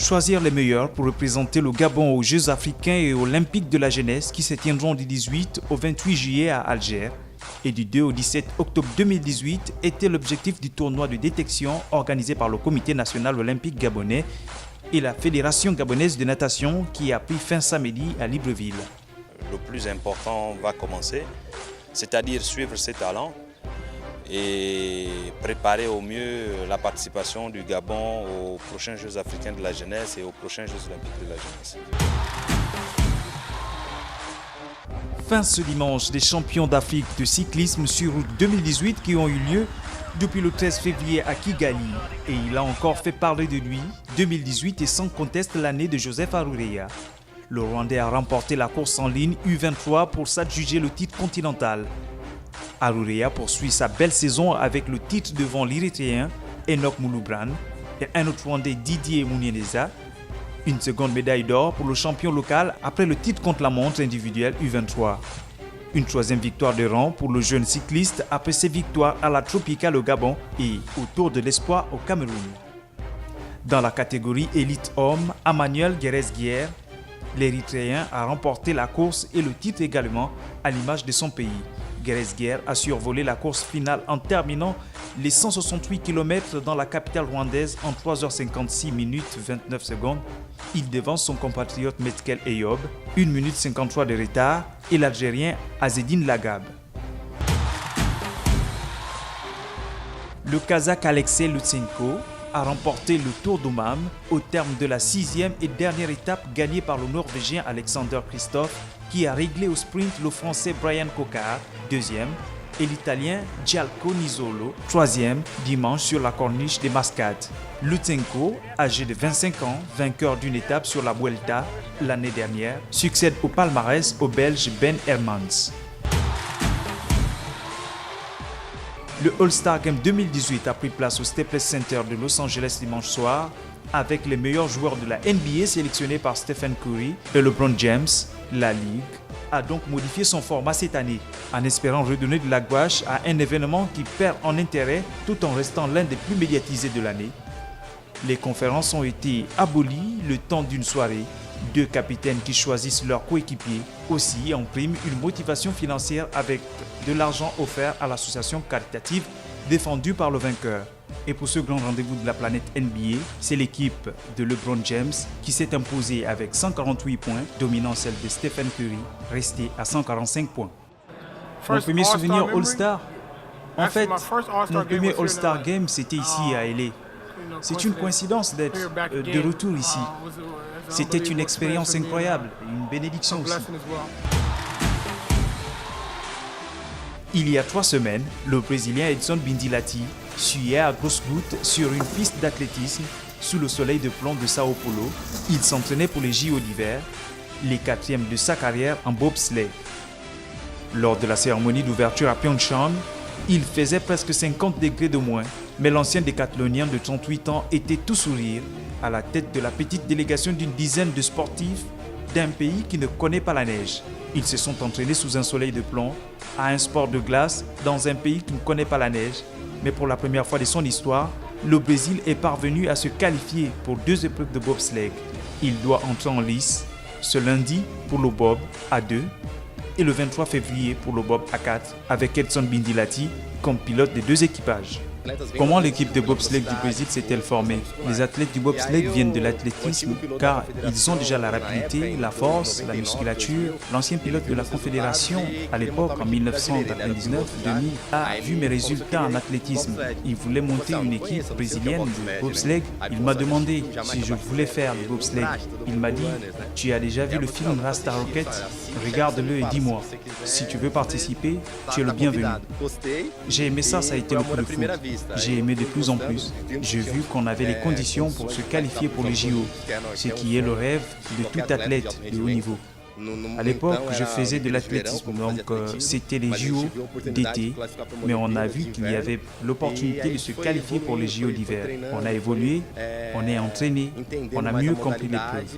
Choisir les meilleurs pour représenter le Gabon aux Jeux africains et olympiques de la jeunesse qui se tiendront du 18 au 28 juillet à Alger et du 2 au 17 octobre 2018 était l'objectif du tournoi de détection organisé par le Comité national olympique gabonais et la Fédération gabonaise de natation qui a pris fin samedi à Libreville. Le plus important va commencer, c'est-à-dire suivre ses talents et préparer au mieux la participation du Gabon aux prochains Jeux africains de la jeunesse et aux prochains Jeux olympiques de la jeunesse. Fin ce dimanche des champions d'Afrique de cyclisme sur route 2018 qui ont eu lieu depuis le 13 février à Kigali. Et il a encore fait parler de lui. 2018 est sans conteste l'année de Joseph Aroureya. Le Rwandais a remporté la course en ligne U23 pour s'adjuger le titre continental. Aroureya poursuit sa belle saison avec le titre devant l'Érythréen Enoch Mouloubran et un autre Rwandais Didier Mounieneza. Une seconde médaille d'or pour le champion local après le titre contre la montre individuelle U23. Une troisième victoire de rang pour le jeune cycliste après ses victoires à la Tropicale au Gabon et au Tour de l'Espoir au Cameroun. Dans la catégorie élite homme, Emmanuel Guérez-Guière, l'Érythréen a remporté la course et le titre également à l'image de son pays. Guérez-Guière a survolé la course finale en terminant les 168 km dans la capitale rwandaise en 3h56 minutes 29 secondes. Il devance son compatriote Metkel Eyob, 1 minute 53 de retard, et l'Algérien Azzedine Lagab. Le Kazakh Alexei Lutsenko a remporté le Tour d'Oman au terme de la 6e et dernière étape gagnée par le Norvégien Alexander Kristoff qui a réglé au sprint le Français Brian Cocard, 2e, et l'Italien Gialco Nizzolo, 3e, dimanche sur la corniche des Mascades. Lutsenko, âgé de 25 ans, vainqueur d'une étape sur la Vuelta l'année dernière, succède au palmarès au Belge Ben Hermans. Le All-Star Game 2018 a pris place au Staples Center de Los Angeles dimanche soir avec les meilleurs joueurs de la NBA sélectionnés par Stephen Curry et LeBron James. La Ligue a donc modifié son format cette année en espérant redonner de la gouache à un événement qui perd en intérêt tout en restant l'un des plus médiatisés de l'année. Les conférences ont été abolies le temps d'une soirée. 2 capitaines qui choisissent leurs coéquipiers. Aussi, en prime, une motivation financière avec de l'argent offert à l'association caritative défendue par le vainqueur. Et pour ce grand rendez-vous de la planète NBA, c'est l'équipe de LeBron James qui s'est imposée avec 148 points, dominant celle de Stephen Curry, resté à 145 points. Mon premier souvenir All-Star? En fait, mon premier All-Star Game, c'était ici à LA. C'est une coïncidence d'être de retour ici. C'était une expérience incroyable, une bénédiction aussi. Il y a 3 semaines, le Brésilien Edson Bindilati suyait à grosses gouttes sur une piste d'athlétisme sous le soleil de plomb de Sao Paulo. Il s'entraînait pour les JO d'hiver, les 4e de sa carrière en bobsleigh. Lors de la cérémonie d'ouverture à Pyeongchang, il faisait presque 50 degrés de moins, mais l'ancien décathlonien de 38 ans était tout sourire à la tête de la petite délégation d'une dizaine de sportifs d'un pays qui ne connaît pas la neige. Ils se sont entraînés sous un soleil de plomb à un sport de glace dans un pays qui ne connaît pas la neige. Mais pour la première fois de son histoire, le Brésil est parvenu à se qualifier pour 2 épreuves de bobsleigh. Il doit entrer en lice ce lundi pour le bob à 2 et le 23 février pour le bob à 4 avec Edson Bindilati comme pilote des 2 équipages. Comment l'équipe de bobsleigh du Brésil s'est-elle formée? Les athlètes du bobsleigh viennent de l'athlétisme car ils ont déjà la rapidité, la force, la musculature. L'ancien pilote de la Confédération à l'époque, en 1999-2000, a vu mes résultats en athlétisme. Il voulait monter une équipe brésilienne de bobsleigh. Il m'a demandé si je voulais faire le bobsleigh. Il m'a dit « Tu as déjà vu le film Rasta Rocket? Regarde-le et dis-moi. Si tu veux participer, tu es le bienvenu. » J'ai aimé ça, ça a été le coup de foudre. J'ai aimé de plus en plus. J'ai vu qu'on avait les conditions pour se qualifier pour les JO, ce qui est le rêve de tout athlète de haut niveau. À l'époque, je faisais de l'athlétisme, donc c'était les JO d'été, mais on a vu qu'il y avait l'opportunité de se qualifier pour les JO d'hiver. On a évolué, on est entraîné, on a mieux compris l'épreuve.